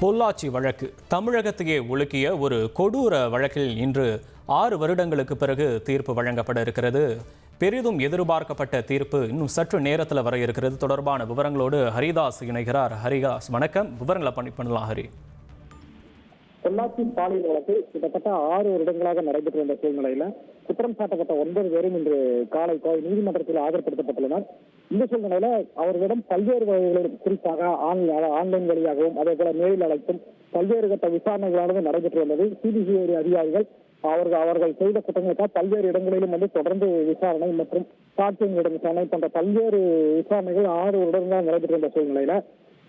பொள்ளாச்சி வழக்கு தமிழகத்தையே உலுக்கிய ஒரு கொடூர வழக்கில் இன்று 6 வருடங்களுக்கு பிறகு தீர்ப்பு வழங்கப்பட இருக்கிறது. பெரிதும் எதிர்பார்க்கப்பட்ட தீர்ப்பு இன்னும் சற்று நேரத்தில் வர இருக்கிறது. தொடர்பான விவரங்களோடு ஹரிதாஸ் இணைகிறார். ஹரிதாஸ், வணக்கம். விவரங்களை பண்ணலாம் ஹரி. பொள்ளாச்சி பாலியல் வழக்கு கிட்டத்தட்ட 6 வருடங்களாக நடைபெற்று வந்த சூழ்நிலையில குற்றம் சாட்டப்பட்ட 9 பேரும் இன்று காலை நீதிமன்றத்தில் ஆஜர்படுத்தப்பட்டுள்ளனர். இந்த சூழ்நிலையில அவர்களிடம் பல்வேறு வகைகளில் குறிப்பாக ஆன்லைன் வழியாகவும் அதே போல நேரில் அழைத்தும் பல்வேறு கட்ட விசாரணைகளானது நடைபெற்று வந்தது. சிபிசிஐடி அதிகாரிகள் அவர்கள் செய்த குற்றங்களுக்காக பல்வேறு இடங்களிலும் தொடர்ந்து விசாரணை மற்றும் சாட்சியங்களிடம் விசாரணை போன்ற பல்வேறு விசாரணைகள் 6 வருடங்களாக நடைபெற்று வந்த சூழ்நிலையில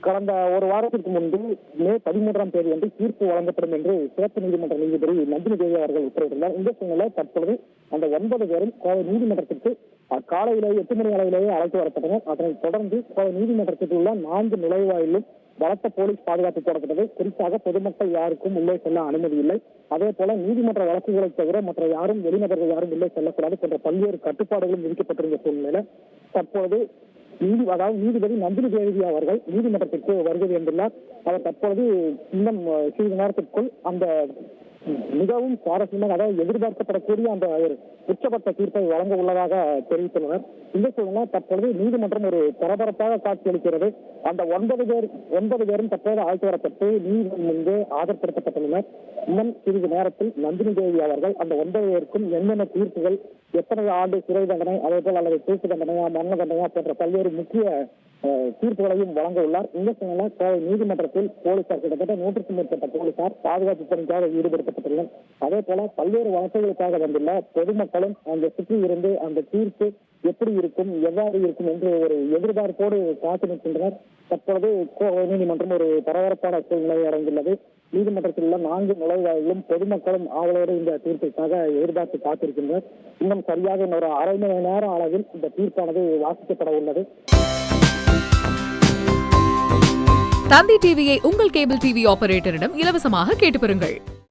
கடந்த ஒரு வாரத்திற்கு முன்பு மே 13ஆம் தேதி வந்து தீர்ப்பு வழங்கப்படும் என்று சிறப்பு நீதிமன்ற நீதிபதி நந்தினி தேவி அவர்கள் உத்தரவிட்டுள்ளார். இந்த சூழ்நிலை தற்பொழுது அந்த 9 பேரும் கோவை நீதிமன்றத்திற்கு காலையிலேயே 8 மணி அளவிலேயே அழைத்து வரப்பட்டனர். அதனைத் தொடர்ந்து கோவை நீதிமன்றத்தில் உள்ள 4 நுழைவாயிலும் பலத்த போலீஸ் பாதுகாப்பு போடப்பட்டது. குறிப்பாக பொதுமக்கள் யாருக்கும் உள்ளே செல்ல அனுமதி இல்லை. அதே போல நீதிமன்ற வழக்குகளை தவிர மற்ற யாரும் வெளிநபர்கள் யாரும் உள்ளே செல்லக்கூடாது போன்ற பல்வேறு கட்டுப்பாடுகளும் விதிக்கப்பட்டிருந்த சூழ்நிலையில தற்பொழுது நீதிபதி நந்தினி தேவி அவர்கள் நீதிமன்றத்திற்கு வருகை வந்துள்ளார். அவர் தற்பொழுது இன்னும் சிறிது நேரத்திற்குள் அந்த மிகவும் சுவாரஸ்யமாக எதிர்பார்க்கப்படக்கூடிய அந்த உச்சபட்ச தீர்ப்பை வழங்க உள்ளதாக தெரிவித்துள்ளனர். இந்த சூழ்நிலை தற்பொழுது நீதிமன்றம் ஒரு பரபரப்பாக காட்சியளிக்கிறது. அந்த 9 பேரும் தற்போது அழைத்து வரப்பட்டு நீதிமன்றம் முன்பு ஆஜர்படுத்தப்பட்டுள்ளனர். இன்னும் சிறிது நேரத்தில் நந்தினி தேவி அவர்கள் அந்த 9 பேருக்கும் என்னென்ன தீர்ப்புகள், எத்தனை ஆண்டு சிறை தண்டனை, அதே போல் அல்லது தூக்கு தண்டனையா மரண தண்டனையா போன்ற பல்வேறு முக்கிய தீர்ப்புகளையும் வழங்க உள்ளார். இந்த சூழ்நிலை கோவை நீதிமன்றத்தில் போலீசார் கிட்டத்தட்ட 100க்கும் மேற்பட்ட போலீசார் பாதுகாப்பு பணிக்காக ஈடுபடுத்தப்பட்டுள்ளனர். அதே போல பல்வேறு வழக்குகளுக்காக வந்துள்ள பொதுமக்களும் அந்த சுற்றி இருந்து அந்த தீர்ப்பு எப்படி இருக்கும், எவ்வாறு இருக்கும் என்று ஒரு எதிர்பார்ப்போடு காத்து நிற்கின்றனர். தற்பொழுது கோவை நீதிமன்றம் ஒரு பரபரப்பான சூழ்நிலையை அடைந்துள்ளது. நீதிமன்றத்தில் உள்ள 4 நுழைவாயிலும் பொதுமக்களும் ஆவலோடு இந்த தீர்ப்பிற்காக எதிர்பார்த்து காத்திருக்கின்றனர். இன்னும் சரியாக ஒரு அரை மணி நேர அளவில் இந்த தீர்ப்பானது வாசிக்கப்பட உள்ளது. தந்தி டிவியை உங்கள் கேபிள் டிவி ஆபரேட்டரிடம் இலவசமாக கேட்டு பெறுங்கள்.